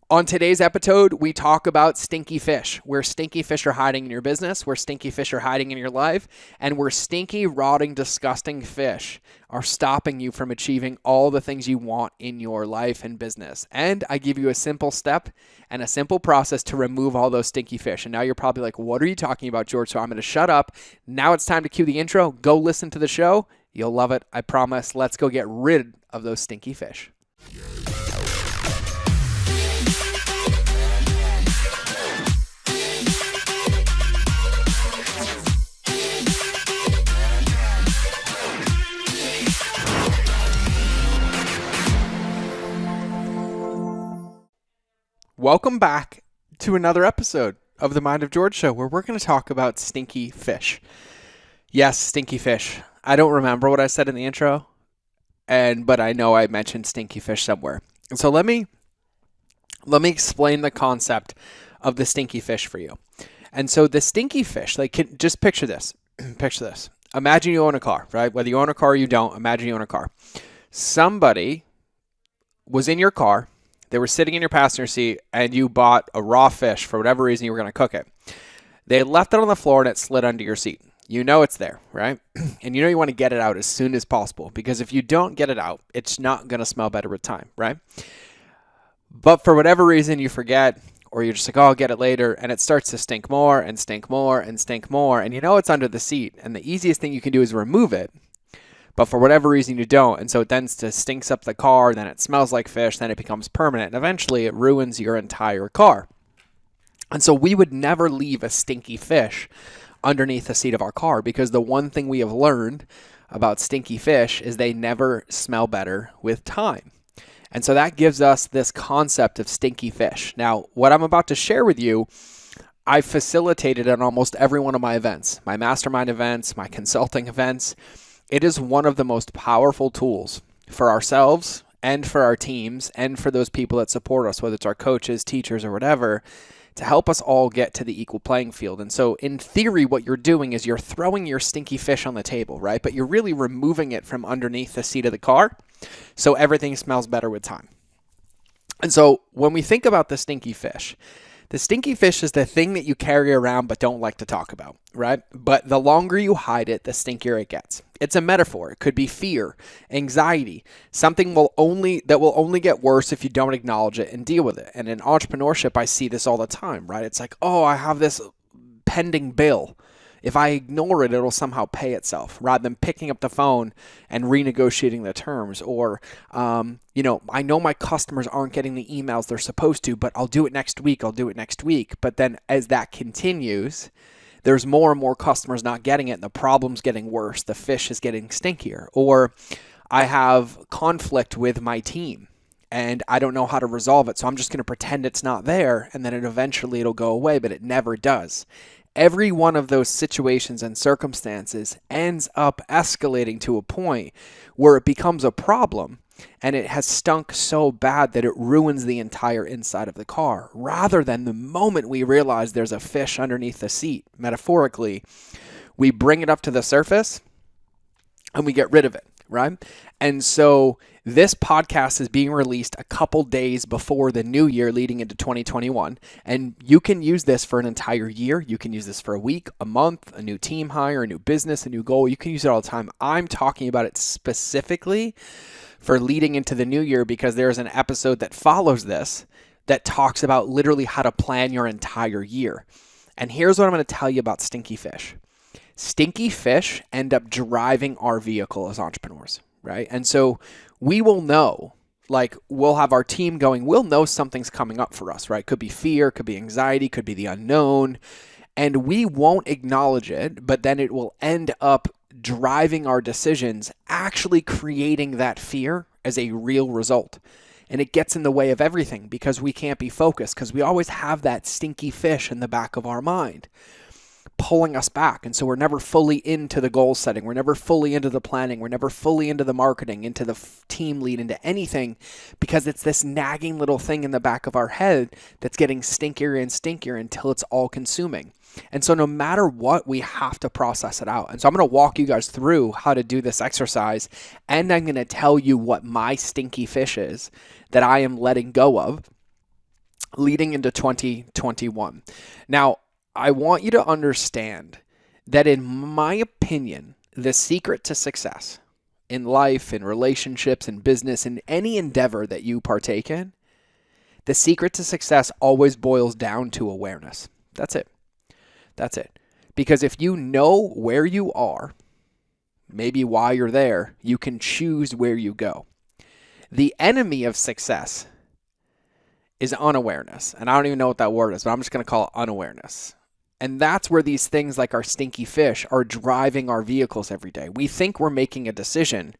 On today's episode, we talk about stinky fish, where stinky fish are hiding in your business, where stinky fish are hiding in your life, and where stinky, rotting, disgusting fish are stopping you from achieving all the things you want in your life and business. And I give you a simple step and a simple process to remove all those stinky fish. And now you're probably like, what are you talking about, George? So I'm going to shut up. Now it's time to cue the intro. Go listen to the show. You'll love it. I promise. Let's go get rid of those stinky fish. Welcome back to another episode of the Mind of George Show, where we're going to talk about stinky fish. Yes, stinky fish. I don't remember what I said in the intro, but I know I mentioned stinky fish somewhere. And so let me explain the concept of the stinky fish for you. And so the stinky fish, just picture this. Picture this. Imagine you own a car, right? Whether you own a car or you don't, imagine you own a car. Somebody was in your car. They were sitting in your passenger seat, and you bought a raw fish for whatever reason you were going to cook it. They left it on the floor, and it slid under your seat. You know it's there, right? And you know you want to get it out as soon as possible, because if you don't get it out, it's not going to smell better with time, right? But for whatever reason, you forget, or you're just like, oh, I'll get it later, and it starts to stink more and stink more and stink more, and you know it's under the seat, and the easiest thing you can do is remove it. But for whatever reason, you don't. And so it then stinks up the car. Then it smells like fish. Then it becomes permanent. And eventually, it ruins your entire car. And so we would never leave a stinky fish underneath the seat of our car, because the one thing we have learned about stinky fish is they never smell better with time. And so that gives us this concept of stinky fish. Now, what I'm about to share with you, I facilitated at almost every one of my events, my mastermind events, my consulting events. It is one of the most powerful tools for ourselves and for our teams and for those people that support us, whether it's our coaches, teachers, or whatever, to help us all get to the equal playing field. And so in theory, what you're doing is you're throwing your stinky fish on the table, right? But you're really removing it from underneath the seat of the car, so everything smells better with time. And so when we think about the stinky fish is the thing that you carry around but don't like to talk about, right? But the longer you hide it, the stinkier it gets. It's a metaphor. It could be fear, anxiety, something that will only get worse if you don't acknowledge it and deal with it. And in entrepreneurship, I see this all the time, right? It's like, oh, I have this pending bill. If I ignore it, it'll somehow pay itself, rather than picking up the phone and renegotiating the terms. Or, I know my customers aren't getting the emails they're supposed to, but I'll do it next week. But then as that continues, there's more and more customers not getting it, and the problem's getting worse. The fish is getting stinkier. Or I have conflict with my team, and I don't know how to resolve it, so I'm just going to pretend it's not there, and then eventually it'll go away, but it never does. Every one of those situations and circumstances ends up escalating to a point where it becomes a problem, and it has stunk so bad that it ruins the entire inside of the car, rather than the moment we realize there's a fish underneath the seat, metaphorically, we bring it up to the surface and we get rid of it, right? And so this podcast is being released a couple days before the new year leading into 2021. And you can use this for an entire year. You can use this for a week, a month, a new team hire, a new business, a new goal. You can use it all the time. I'm talking about it specifically for leading into the new year, because there's an episode that follows this that talks about literally how to plan your entire year. And here's what I'm going to tell you about stinky fish. Stinky fish end up driving our vehicle as entrepreneurs, right? And so we will know, we'll have our team going, we'll know something's coming up for us, right? Could be fear, could be anxiety, could be the unknown, and we won't acknowledge it, but then it will end up driving our decisions, actually creating that fear as a real result. And it gets in the way of everything because we can't be focused, because we always have that stinky fish in the back of our mind pulling us back. And so we're never fully into the goal setting. We're never fully into the planning. We're never fully into the marketing, into the team lead, into anything, because it's this nagging little thing in the back of our head that's getting stinkier and stinkier until it's all consuming. And so no matter what, we have to process it out. And so I'm going to walk you guys through how to do this exercise. And I'm going to tell you what my stinky fish is that I am letting go of. leading into 2021. Now, I want you to understand that, in my opinion, the secret to success in life, in relationships, in business, in any endeavor that you partake in, the secret to success always boils down to awareness. That's it. That's it. Because if you know where you are, maybe why you're there, you can choose where you go. The enemy of success is unawareness. And I don't even know what that word is, but I'm just going to call it unawareness. And that's where these things like our stinky fish are driving our vehicles every day. We think we're making a decision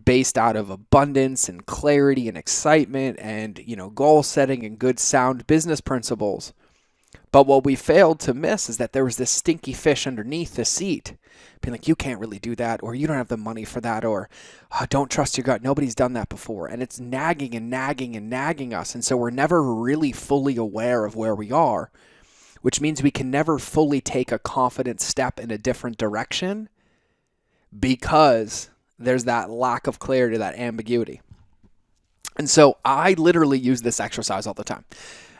based out of abundance and clarity and excitement and, goal setting and good sound business principles. But what we failed to miss is that there was this stinky fish underneath the seat being like, you can't really do that, or you don't have the money for that, or don't trust your gut. Nobody's done that before. And it's nagging and nagging and nagging us. And so we're never really fully aware of where we are, which means we can never fully take a confident step in a different direction because there's that lack of clarity, that ambiguity. And so I literally use this exercise all the time.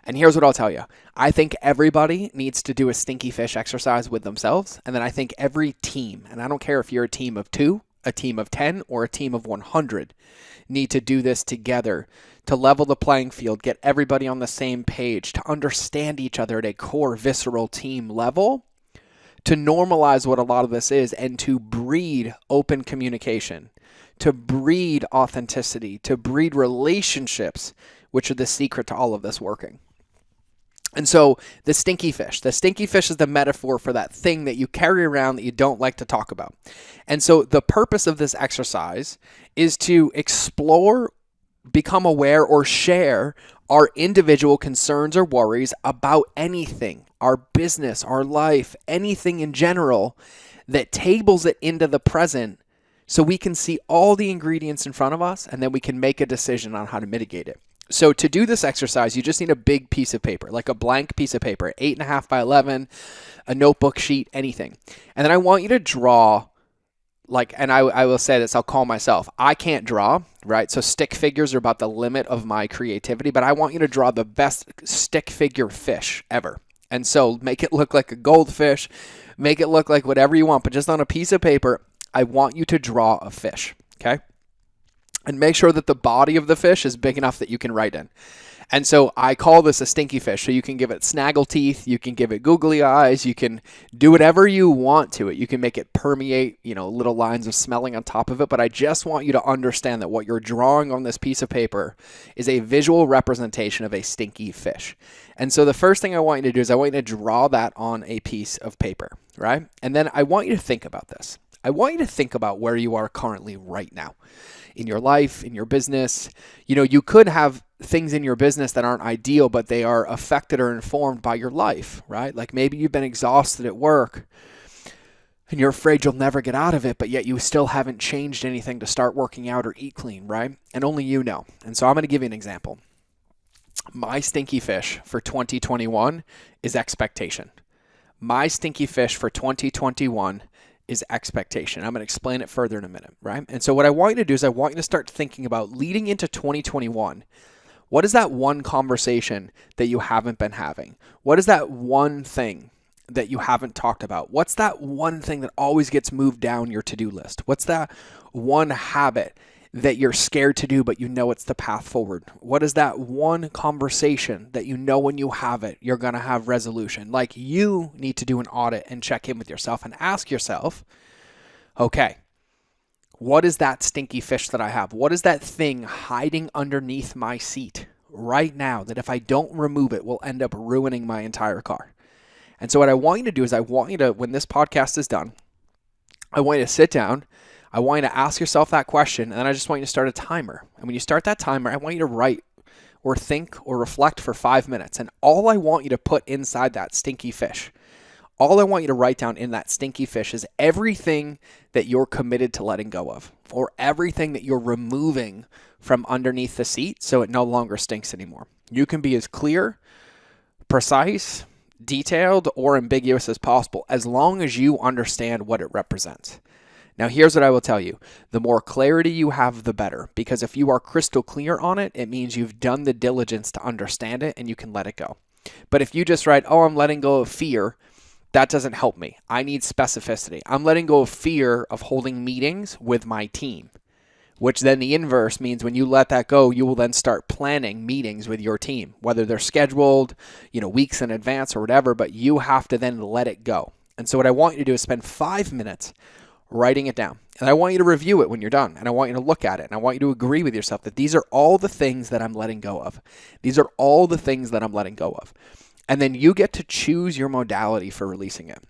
And here's what I'll tell you. I think everybody needs to do a stinky fish exercise with themselves. And then I think every team, and I don't care if you're a team of 2, a team of 10, or a team of 100, need to do this together to level the playing field, get everybody on the same page, to understand each other at a core visceral team level, to normalize what a lot of this is, and to breed open communication, to breed authenticity, to breed relationships, which are the secret to all of this working. And so the stinky fish is the metaphor for that thing that you carry around that you don't like to talk about. And so the purpose of this exercise is to explore, become aware, or share our individual concerns or worries about anything, our business, our life, anything in general that tables it into the present so we can see all the ingredients in front of us and then we can make a decision on how to mitigate it. So to do this exercise, you just need a big piece of paper, like a blank piece of paper, 8.5 by 11, a notebook sheet, anything. And then I want you to draw, and I will say this, I'll call myself, I can't draw, right? So stick figures are about the limit of my creativity, but I want you to draw the best stick figure fish ever. And so make it look like a goldfish, make it look like whatever you want, but just on a piece of paper, I want you to draw a fish, okay? And make sure that the body of the fish is big enough that you can write in. And so I call this a stinky fish. So you can give it snaggle teeth, you can give it googly eyes, you can do whatever you want to it. You can make it permeate, little lines of smelling on top of it. But I just want you to understand that what you're drawing on this piece of paper is a visual representation of a stinky fish. And so the first thing I want you to do is I want you to draw that on a piece of paper, right? And then I want you to think about this. I want you to think about where you are currently right now. In your life, in your business. You could have things in your business that aren't ideal, but they are affected or informed by your life, right? Like maybe you've been exhausted at work and you're afraid you'll never get out of it, but yet you still haven't changed anything to start working out or eat clean, right? And only you know. And so I'm going to give you an example. My stinky fish for 2021 is expectation. My stinky fish for 2021 is expectation. I'm going to explain it further in a minute, right? And so what I want you to do is I want you to start thinking about leading into 2021. What is that one conversation that you haven't been having? What is that one thing that you haven't talked about? What's that one thing that always gets moved down your to-do list? What's that one habit that you're scared to do, but you know it's the path forward? What is that one conversation that you know when you have it, you're going to have resolution? Like you need to do an audit and check in with yourself and ask yourself, okay, what is that stinky fish that I have? What is that thing hiding underneath my seat right now that if I don't remove it will end up ruining my entire car? And so what I want you to do is I want you to, when this podcast is done, I want you to sit down. I want you to ask yourself that question, and then I just want you to start a timer. And when you start that timer, I want you to write or think or reflect for 5 minutes. And all I want you to put inside that stinky fish, all I want you to write down in that stinky fish is everything that you're committed to letting go of, or everything that you're removing from underneath the seat so it no longer stinks anymore. You can be as clear, precise, detailed, or ambiguous as possible as long as you understand what it represents. Now, here's what I will tell you. The more clarity you have, the better. Because if you are crystal clear on it, it means you've done the diligence to understand it and you can let it go. But if you just write, oh, I'm letting go of fear, that doesn't help me. I need specificity. I'm letting go of fear of holding meetings with my team, which then the inverse means when you let that go, you will then start planning meetings with your team, whether they're scheduled, weeks in advance or whatever, but you have to then let it go. And so what I want you to do is spend 5 minutes writing it down. And I want you to review it when you're done. And I want you to look at it. And I want you to agree with yourself that these are all the things that I'm letting go of. These are all the things that I'm letting go of. And then you get to choose your modality for releasing it.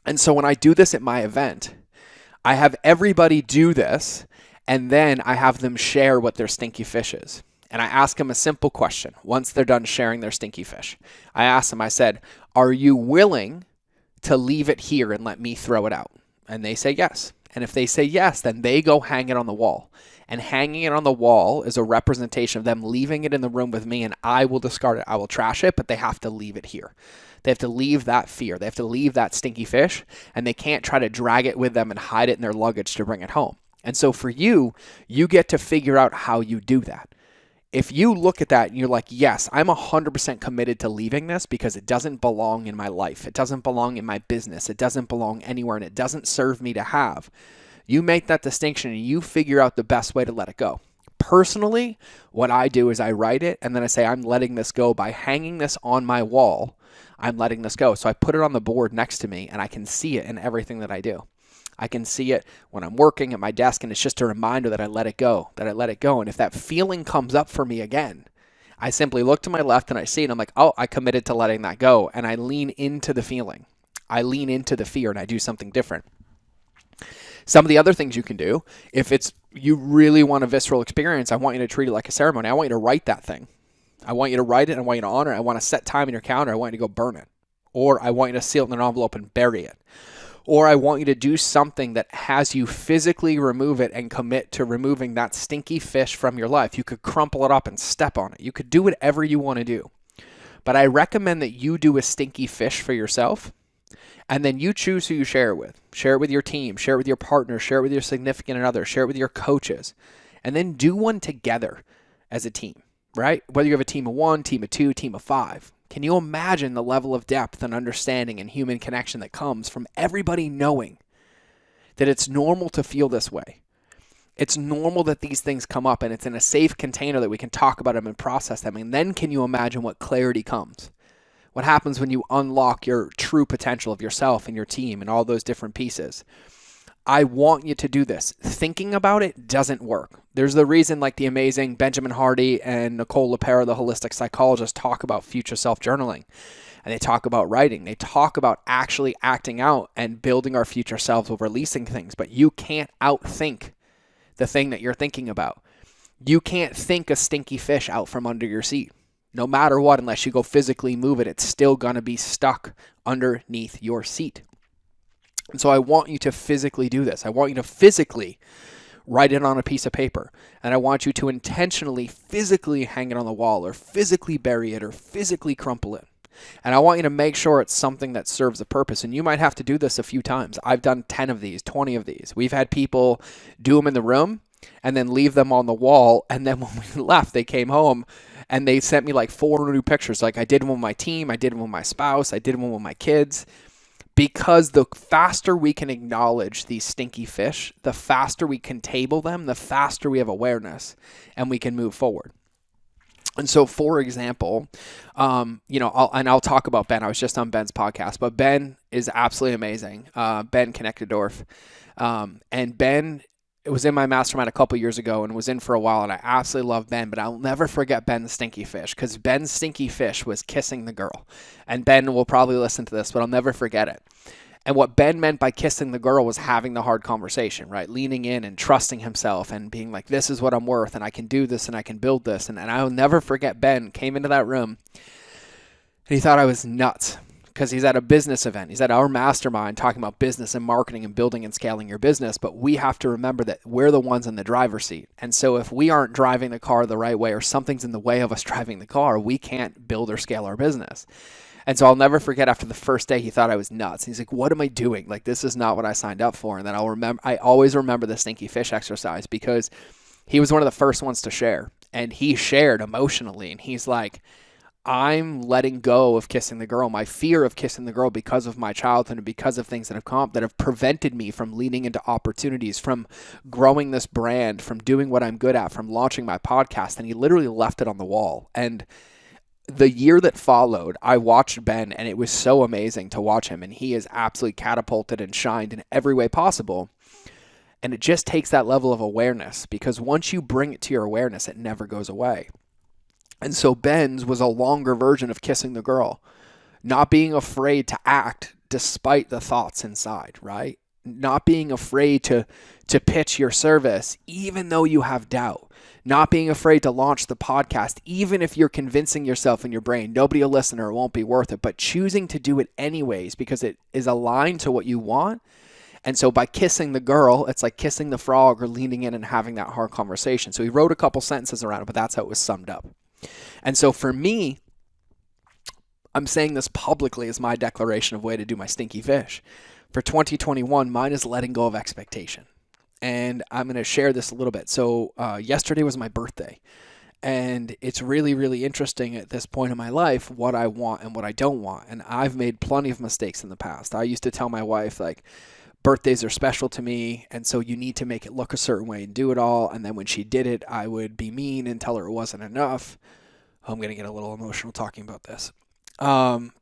And so when I do this at my event, I have everybody do this. And then I have them share what their stinky fish is. And I ask them a simple question once they're done sharing their stinky fish. I asked them, I said, are you willing to leave it here and let me throw it out? And they say yes. And if they say yes, then they go hang it on the wall. And hanging it on the wall is a representation of them leaving it in the room with me, and I will discard it. I will trash it, but they have to leave it here. They have to leave that fear. They have to leave that stinky fish, and they can't try to drag it with them and hide it in their luggage to bring it home. And so for you, you get to figure out how you do that. If you look at that and you're like, yes, I'm 100% committed to leaving this because it doesn't belong in my life. It doesn't belong in my business. It doesn't belong anywhere, and it doesn't serve me to have. You make that distinction and you figure out the best way to let it go. Personally, what I do is I write it and then I say, I'm letting this go by hanging this on my wall. I'm letting this go. So I put it on the board next to me and I can see it in everything that I do. I can see it when I'm working at my desk, and it's just a reminder that I let it go, that I let it go. And if that feeling comes up for me again, I simply look to my left and I see it, and I'm like, oh, I committed to letting that go. And I lean into the feeling. I lean into the fear and I do something different. Some of the other things you can do, if it's you really want a visceral experience, I want you to treat it like a ceremony. I want you to write that thing. I want you to write it. I want you to honor it. I want to set time in your calendar. I want you to go burn it. Or I want you to seal it in an envelope and bury it. Or I want you to do something that has you physically remove it and commit to removing that stinky fish from your life. You could crumple it up and step on it. You could do whatever you want to do. But I recommend that you do a stinky fish for yourself, and then you choose who you share it with. Share it with your team. Share it with your partner. Share it with your significant other. Share it with your coaches. And then do one together as a team, right? Whether you have a team of 1, team of 2, team of 5. Can you imagine the level of depth and understanding and human connection that comes from everybody knowing that it's normal to feel this way? It's normal that these things come up, and it's in a safe container that we can talk about them and process them. And then can you imagine what clarity comes? What happens when you unlock your true potential of yourself and your team and all those different pieces? I want you to do this. Thinking about it doesn't work. There's the reason like the amazing Benjamin Hardy and Nicole LePera, the holistic psychologist, talk about future self-journaling. And they talk about writing. They talk about actually acting out and building our future selves while releasing things. But you can't outthink the thing that you're thinking about. You can't think a stinky fish out from under your seat. No matter what, unless you go physically move it, it's still going to be stuck underneath your seat. And so I want you to physically do this. I want you to physically write it on a piece of paper. And I want you to intentionally, physically hang it on the wall, or physically bury it, or physically crumple it. And I want you to make sure it's something that serves a purpose. And you might have to do this a few times. I've done 10 of these, 20 of these. We've had people do them in the room and then leave them on the wall. And then when we left, they came home and they sent me like 4 new pictures. Like I did one with my team. I did one with my spouse. I did one with my kids. Because the faster we can acknowledge these stinky fish, the faster we can table them, the faster we have awareness and we can move forward. And so, for example, I'll talk about Ben. I was just on Ben's podcast, but Ben is absolutely amazing. Ben Connectedorf. And Ben was in my mastermind a couple years ago and was in for a while, and I absolutely love Ben, but I'll never forget Ben's stinky fish, because Ben's stinky fish was kissing the girl. And Ben will probably listen to this, but I'll never forget it. And what Ben meant by kissing the girl was having the hard conversation, right? Leaning in and trusting himself and being like, this is what I'm worth, and I can do this, and I can build this. And I'll never forget Ben came into that room, and he thought I was nuts, because he's at a business event. He's at our mastermind talking about business and marketing and building and scaling your business. But we have to remember that we're the ones in the driver's seat. And so if we aren't driving the car the right way, or something's in the way of us driving the car, we can't build or scale our business. And so I'll never forget, after the first day, he thought I was nuts. He's like, what am I doing? Like, this is not what I signed up for. And then I always remember the Stinky Fish exercise, because he was one of the first ones to share. And he shared emotionally. And he's like, I'm letting go of kissing the girl, my fear of kissing the girl, because of my childhood and because of things that have come up that have prevented me from leaning into opportunities, from growing this brand, from doing what I'm good at, from launching my podcast. And he literally left it on the wall. And the year that followed, I watched Ben, and it was so amazing to watch him. And he is absolutely catapulted and shined in every way possible. And it just takes that level of awareness, because once you bring it to your awareness, it never goes away. And so Ben's was a longer version of kissing the girl, not being afraid to act despite the thoughts inside, right? Not being afraid to pitch your service, even though you have doubt. Not being afraid to launch the podcast, even if you're convincing yourself in your brain, nobody will listen or it won't be worth it, but choosing to do it anyways because it is aligned to what you want. And so by kissing the girl, it's like kissing the frog or leaning in and having that hard conversation. So he wrote a couple sentences around it, but that's how it was summed up. And so for me, I'm saying this publicly as my declaration of way to do my Stinky Fish. For 2021, mine is letting go of expectation. And I'm going to share this a little bit. So yesterday was my birthday. And it's really, really interesting at this point in my life what I want and what I don't want. And I've made plenty of mistakes in the past. I used to tell my wife, like, birthdays are special to me, and so you need to make it look a certain way and do it all. And then when she did it, I would be mean and tell her it wasn't enough. I'm going to get a little emotional talking about this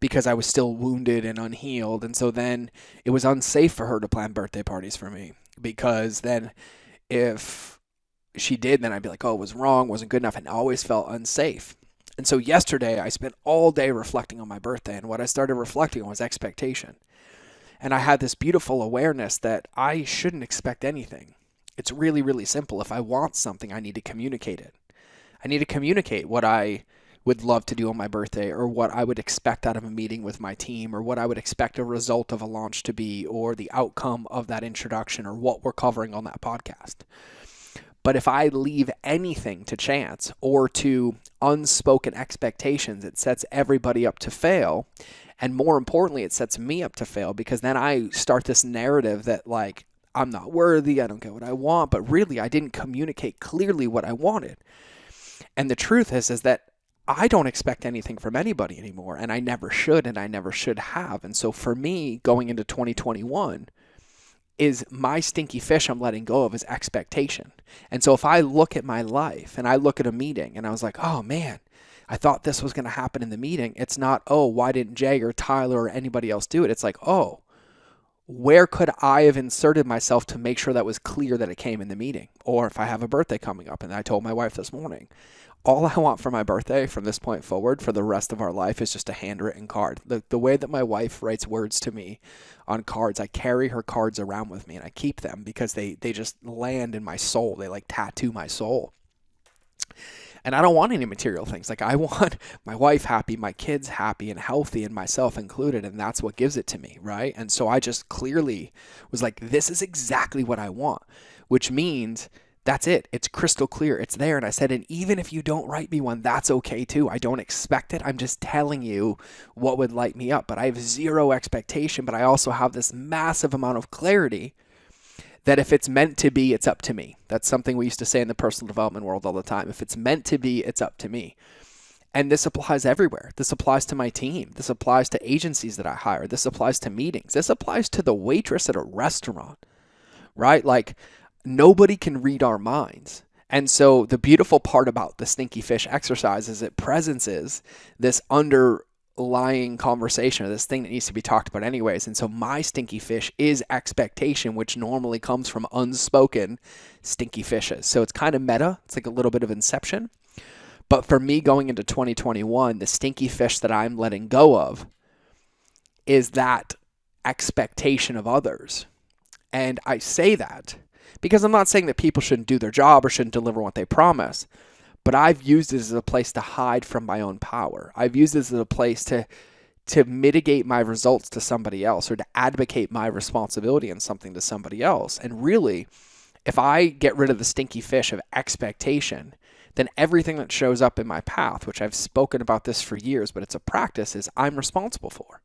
because I was still wounded and unhealed. And so then it was unsafe for her to plan birthday parties for me, because then if she did, then I'd be like, oh, it was wrong, wasn't good enough, and I always felt unsafe. And so yesterday I spent all day reflecting on my birthday, and what I started reflecting on was expectation. And I had this beautiful awareness that I shouldn't expect anything. It's really, really simple. If I want something, I need to communicate it. I need to communicate what I would love to do on my birthday, or what I would expect out of a meeting with my team, or what I would expect a result of a launch to be, or the outcome of that introduction, or what we're covering on that podcast. But if I leave anything to chance or to unspoken expectations, it sets everybody up to fail. And more importantly, it sets me up to fail, because then I start this narrative that, like, I'm not worthy, I don't get what I want, but really I didn't communicate clearly what I wanted. And the truth is that I don't expect anything from anybody anymore, and I never should, and I never should have. And so for me, going into 2021, is my stinky fish I'm letting go of is expectation. And so if I look at my life and I look at a meeting and I was like, oh man, I thought this was going to happen in the meeting. It's not, oh, why didn't Jay or Tyler or anybody else do it? It's like, oh, where could I have inserted myself to make sure that was clear that it came in the meeting? Or if I have a birthday coming up, and I told my wife this morning, all I want for my birthday from this point forward for the rest of our life is just a handwritten card. The way that my wife writes words to me on cards, I carry her cards around with me, and I keep them because they just land in my soul. They like tattoo my soul. And I don't want any material things. Like, I want my wife happy, my kids happy and healthy, and myself included. And that's what gives it to me, right? And so I just clearly was like, this is exactly what I want, which means that's it. It's crystal clear. It's there. And I said, and even if you don't write me one, that's okay too. I don't expect it. I'm just telling you what would light me up. But I have zero expectation, but I also have this massive amount of clarity that if it's meant to be, it's up to me. That's something we used to say in the personal development world all the time. If it's meant to be, it's up to me. And this applies everywhere. This applies to my team. This applies to agencies that I hire. This applies to meetings. This applies to the waitress at a restaurant, right? Like, nobody can read our minds. And so the beautiful part about the Stinky Fish exercise is it presences this underlying conversation, or this thing that needs to be talked about anyways. And so my Stinky Fish is expectation, which normally comes from unspoken stinky fishes. So it's kind of meta. It's like a little bit of Inception. But for me going into 2021, the Stinky Fish that I'm letting go of is that expectation of others. And I say that because I'm not saying that people shouldn't do their job or shouldn't deliver what they promise, but I've used this as a place to hide from my own power. I've used this as a place to mitigate my results to somebody else, or to advocate my responsibility in something to somebody else. And really, if I get rid of the stinky fish of expectation, then everything that shows up in my path, which I've spoken about this for years, but it's a practice, is I'm responsible for.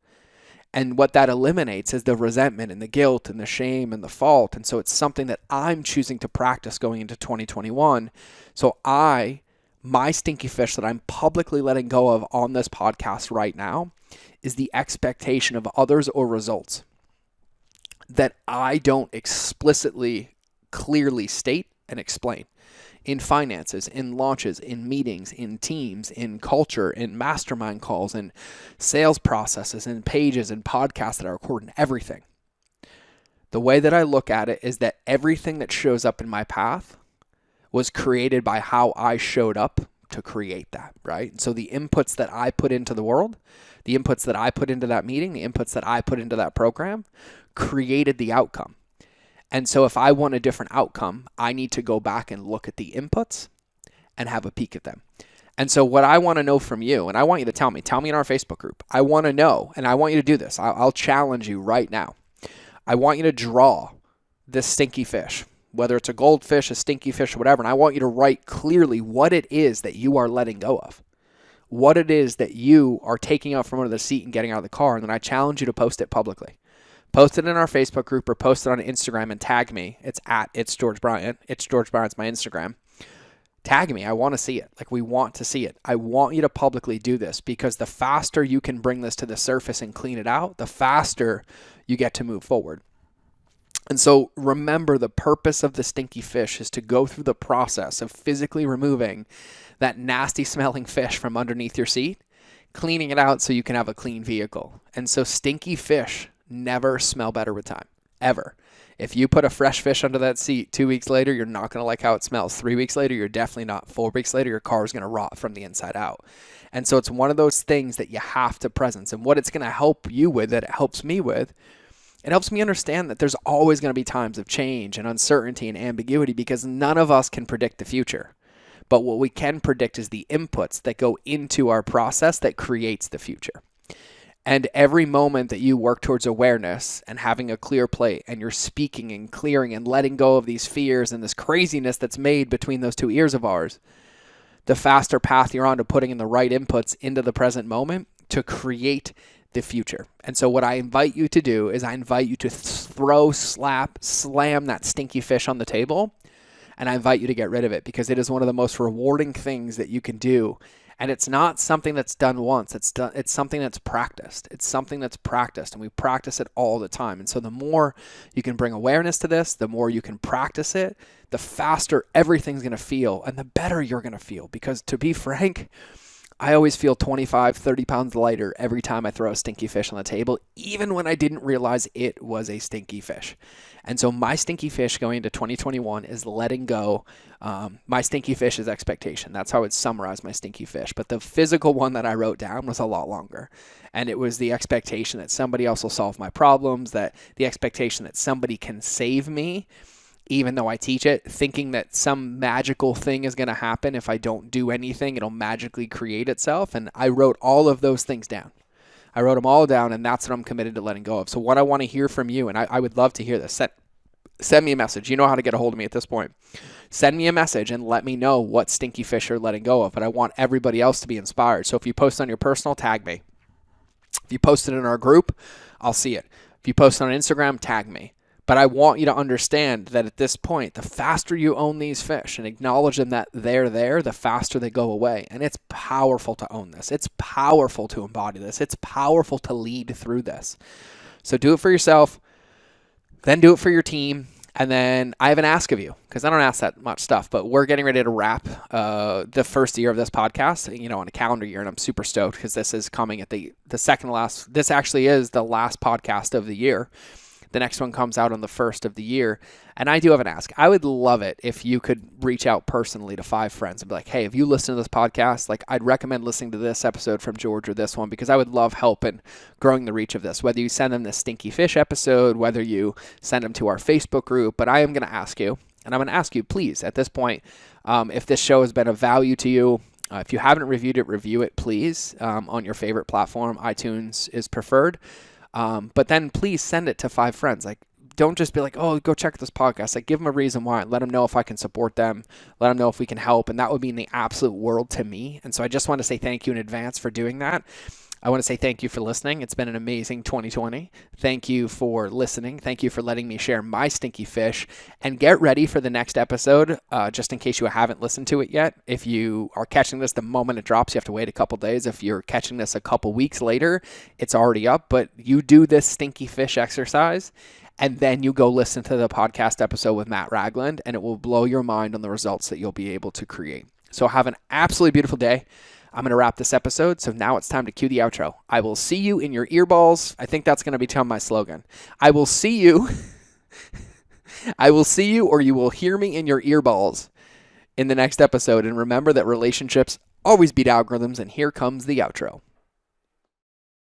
And what that eliminates is the resentment and the guilt and the shame and the fault. And so it's something that I'm choosing to practice going into 2021. So my stinky fish that I'm publicly letting go of on this podcast right now is the expectation of others or results that I don't explicitly, clearly state and explain. In finances, in launches, in meetings, in teams, in culture, in mastermind calls, in sales processes, in pages, and podcasts that I record, and everything. The way that I look at it is that everything that shows up in my path was created by how I showed up to create that, right? And so the inputs that I put into the world, the inputs that I put into that meeting, the inputs that I put into that program created the outcome. And so if I want a different outcome, I need to go back and look at the inputs and have a peek at them. And so what I want to know from you, and I want you to tell me in our Facebook group, I want to know, and I want you to do this. I'll challenge you right now. I want you to draw this stinky fish, whether it's a goldfish, a stinky fish, or whatever, and I want you to write clearly what it is that you are letting go of, what it is that you are taking out from under the seat and getting out of the car, and then I challenge you to post it publicly. Post it in our Facebook group or post it on Instagram and tag me. It's George Bryant. It's George Bryant's my Instagram. Tag me. I want to see it. Like, we want to see it. I want you to publicly do this, because the faster you can bring this to the surface and clean it out, the faster you get to move forward. And so remember, the purpose of the stinky fish is to go through the process of physically removing that nasty smelling fish from underneath your seat, cleaning it out so you can have a clean vehicle. And so stinky fish never smell better with time, ever. If you put a fresh fish under that seat 2 weeks later, you're not going to like how it smells. 3 weeks later, you're definitely not. 4 weeks later, your car is going to rot from the inside out. And so it's one of those things that you have to presence. And what it's going to help you with, that it helps me with, it helps me understand that there's always going to be times of change and uncertainty and ambiguity, because none of us can predict the future. But what we can predict is the inputs that go into our process that creates the future. And every moment that you work towards awareness and having a clear plate, and you're speaking and clearing and letting go of these fears and this craziness that's made between those two ears of ours, the faster path you're on to putting in the right inputs into the present moment to create the future. And so what I invite you to do is I invite you to slam that stinky fish on the table, and I invite you to get rid of it, because it is one of the most rewarding things that you can do. And it's not something that's done once. It's something that's practiced. It's something that's practiced, and we practice it all the time. And so the more you can bring awareness to this, the more you can practice it, the faster everything's going to feel, and the better you're going to feel. Because to be frank, I always feel 25, 30 pounds lighter every time I throw a stinky fish on the table, even when I didn't realize it was a stinky fish. And so my stinky fish going into 2021 is letting go. My stinky fish is expectation. That's how I would summarize my stinky fish. But the physical one that I wrote down was a lot longer. And it was the expectation that somebody else will solve my problems, that the expectation that somebody can save me, even though I teach it, thinking that some magical thing is going to happen. If I don't do anything, it'll magically create itself. And I wrote all of those things down. I wrote them all down, and that's what I'm committed to letting go of. So what I want to hear from you, and I would love to hear this, send me a message. You know how to get a hold of me at this point. Send me a message and let me know what stinky fish you're letting go of. But I want everybody else to be inspired. So if you post on your personal, tag me. If you post it in our group, I'll see it. If you post on Instagram, tag me. But I want you to understand that at this point, the faster you own these fish and acknowledge them that they're there, the faster they go away. And it's powerful to own this. It's powerful to embody this. It's powerful to lead through this. So do it for yourself, then do it for your team. And then I have an ask of you, because I don't ask that much stuff, but we're getting ready to wrap the first year of this podcast, on a calendar year. And I'm super stoked, because this is coming at the second last. This actually is the last podcast of the year. The next one comes out on the first of the year. And I do have an ask. I would love it if you could reach out personally to 5 friends and be like, hey, if you listen to this podcast, I'd recommend listening to this episode from George or this one, because I would love help in growing the reach of this. Whether you send them the Stinky Fish episode, whether you send them to our Facebook group. But I am going to ask you, and I'm going to ask you, please, at this point, if this show has been of value to you, if you haven't reviewed it, review it, please, on your favorite platform. iTunes is preferred. But then please send it to 5 friends. don't just be like, oh, go check this podcast. Like, give them a reason why. Let them know if I can support them. Let them know if we can help. And that would mean the absolute world to me. And so I just want to say thank you in advance for doing that. I want to say thank you for listening. It's been an amazing 2020. Thank you for listening. Thank you for letting me share my stinky fish. And get ready for the next episode, just in case you haven't listened to it yet. If you are catching this the moment it drops, you have to wait a couple days. If you're catching this a couple weeks later, it's already up. But you do this stinky fish exercise, and then you go listen to the podcast episode with Matt Ragland, and it will blow your mind on the results that you'll be able to create. So have an absolutely beautiful day. I'm going to wrap this episode, so now it's time to cue the outro. I will see you in your earballs. I think that's going to become my slogan. I will see you. I will see you, or you will hear me in your earballs in the next episode. And remember that relationships always beat algorithms, and here comes the outro.